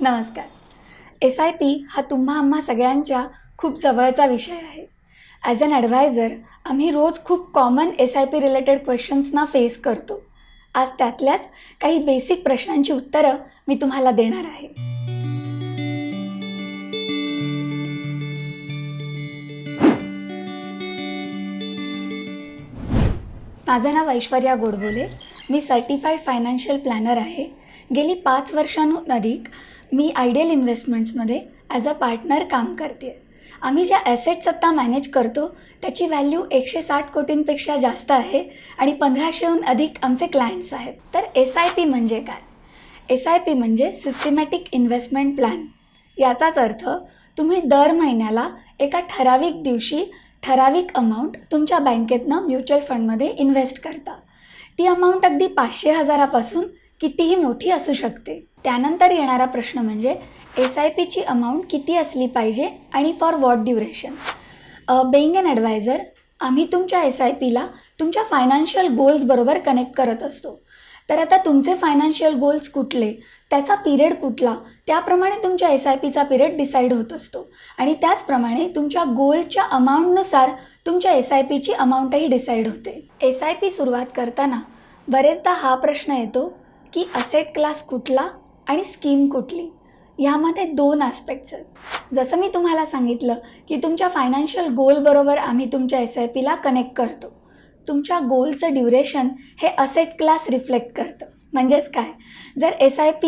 नमस्कार. SIP हा आम्हा सगळ्यांच्या खूप जवळचा विषय आहे. ॲज अन ॲडवायझर आम्ही रोज खूप कॉमन SIP रिलेटेड क्वेश्चन्सना फेस करतो. आज त्यातल्याच काही बेसिक प्रश्नांची उत्तरं मी तुम्हाला देणार आहे. माझं नाव ऐश्वर्या गोडबोले. मी सर्टिफाईड फायनान्शियल प्लॅनर आहे. गेली 5 वर्षांहून अधिक मी आयडियल इन्व्हेस्टमेंट्समध्ये ॲज अ पार्टनर काम करते. आम्ही ज्या ॲसेट्स आत्ता मॅनेज करतो त्याची व्हॅल्यू 160 कोटींपेक्षा जास्त आहे आणि 1500हून अधिक आमचे क्लायंट्स आहेत. तर SIP म्हणजे काय? SIP म्हणजे सिस्टमॅटिक इन्व्हेस्टमेंट प्लॅन. याचाच अर्थ तुम्ही दर महिन्याला एका ठराविक दिवशी ठराविक अमाऊंट तुमच्या बँकेतनं म्युच्युअल फंडमध्ये इन्व्हेस्ट करता. ती अमाऊंट अगदी 500,000पासून कितीही मोठी असू शकते. त्यानंतर येणारा प्रश्न म्हणजे SIPची अमाऊंट किती असली पाहिजे आणि for what duration. Being an adviser आम्ही तुमच्या SIPला तुमच्या फायनान्शियल गोल्सबरोबर कनेक्ट करत असतो. तर आता तुमचे फायनान्शियल गोल्स कुठले, त्याचा पिरियड कुठला, त्याप्रमाणे तुमच्या SIPचा पिरियड डिसाईड होत असतो आणि त्याचप्रमाणे तुमच्या गोलच्या अमाऊंटनुसार तुमच्या SIPची अमाऊंटही डिसाईड होते. SIP सुरुवात करताना बरेचदा हा प्रश्न येतो की असेट क्लास कुठला आणि स्कीम कुठली. यामध्ये 2 ॲस्पेक्ट्स आहेत. जसं मी तुम्हाला सांगितलं की तुमच्या फायनान्शियल गोलबरोबर आम्ही तुमच्या SIPला कनेक्ट करतो. तुमच्या गोलचं ड्युरेशन हे असेट क्लास रिफ्लेक्ट करतं. म्हणजेच काय, जर SIP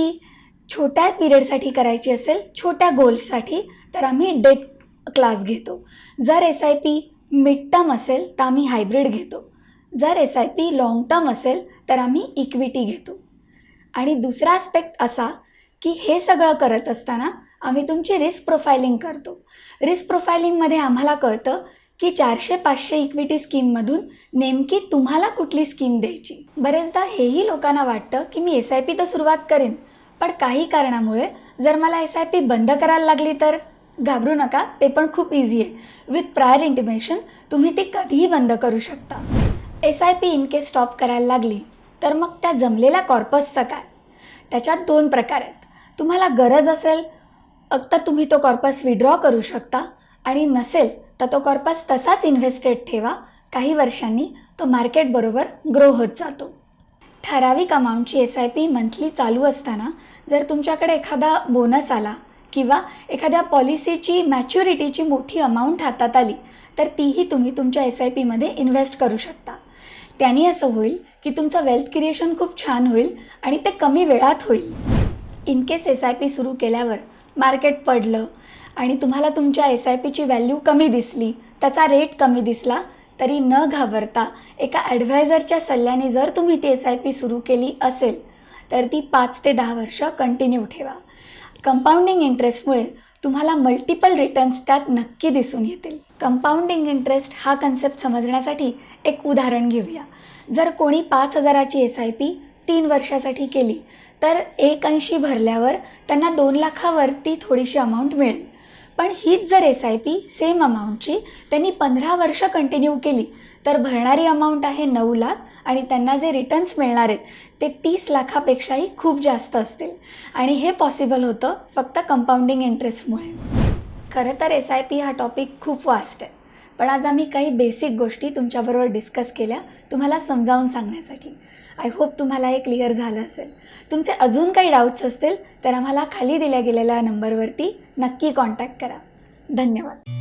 छोट्या पिरियडसाठी करायची असेल, छोट्या गोल्ससाठी, तर आम्ही डेट क्लास घेतो. जर SIP मिड टर्म असेल तर आम्ही हायब्रिड घेतो. जर SIP लाँग टर्म असेल तर आम्ही इक्विटी घेतो. आणि दुसरा ॲस्पेक्ट असा की हे सगळं करत असताना आम्ही तुमची रिस्क प्रोफायलिंग करतो. रिस्क प्रोफायलिंगमध्ये आम्हाला कळतं की 400-500 इक्विटी स्कीममधून नेमकी तुम्हाला कुठली स्कीम द्यायची. बरेचदा हेही लोकांना वाटतं की मी SIP तर सुरुवात करेन, पण काही कारणामुळे जर मला SIP बंद करायला लागली तर. घाबरू नका, ते पण खूप इझी आहे. विथ प्रायर इंटिमेशन तुम्ही ती कधीही बंद करू शकता. SIP इन केस स्टॉप करायला लागली तर मग त्या जमलेल्या कॉर्पसचं काय? त्याच्यात 2 प्रकार आहेत. तुम्हाला गरज असेल तर तुम्ही तो कॉर्पस विड्रॉ करू शकता आणि नसेल तर तो कॉर्पस तसाच इन्व्हेस्टेड ठेवा. काही वर्षांनी तो मार्केटबरोबर ग्रो होत जातो. ठराविक अमाऊंटची SIP मंथली चालू असताना जर तुमच्याकडे एखादा बोनस आला किंवा एखाद्या पॉलिसीची मॅच्युरिटीची मोठी अमाऊंट हातात आली तर तीही तुम्ही तुमच्या SIPमध्ये इन्व्हेस्ट करू शकता. त्याने असं होईल की तुमचं वेल्थ क्रिएशन खूप छान होईल आणि ते कमी वेळात होईल. इन केस SIP सुरू केल्यावर मार्केट पडलं आणि तुम्हाला तुमच्या SIPची व्हॅल्यू कमी दिसली, त्याचा रेट कमी दिसला, तरी न घाबरता एका ॲडवायझरच्या सल्ल्याने जर तुम्ही ती SIP सुरू केली असेल तर ती 5 ते 10 वर्ष कंटिन्यू ठेवा. कंपाऊंडिंग इंटरेस्टमुळे तुम्हाला मल्टिपल रिटर्न्स त्यात नक्की दिसून येतील. कंपाऊंडिंग इंटरेस्ट हा कन्सेप्ट समजण्यासाठी एक उदाहरण घेऊया. जर कोणी 5,000ची SIP 3 वर्षासाठी केली तर 1,80 भरल्यावर त्यांना 2 लाखावरती थोडीशी अमाऊंट मिळेल. पण हीच जर SIP सेम अमाऊंटची त्यांनी 15 वर्ष कंटिन्यू केली तर भरणारी अमाऊंट आहे 9 लाख आणि त्यांना जे रिटर्न्स मिळणार आहेत ते 30 लाखापेक्षाही खूप जास्त असतील. आणि हे पॉसिबल होतं फक्त कंपाऊंडिंग इंटरेस्टमुळे. खरं तर SIP हा टॉपिक खूप वास्ट आहे, पण आज आम्ही काही बेसिक गोष्टी तुमच्याबरोबर डिस्कस केल्या तुम्हाला समजावून सांगण्यासाठी. आय होप तुम्हाला हे क्लिअर झालं असेल. तुमचे अजून काही डाऊट्स असतील तर आम्हाला खाली दिल्या गेलेल्या नंबरवरती नक्की कॉन्टॅक्ट करा. धन्यवाद.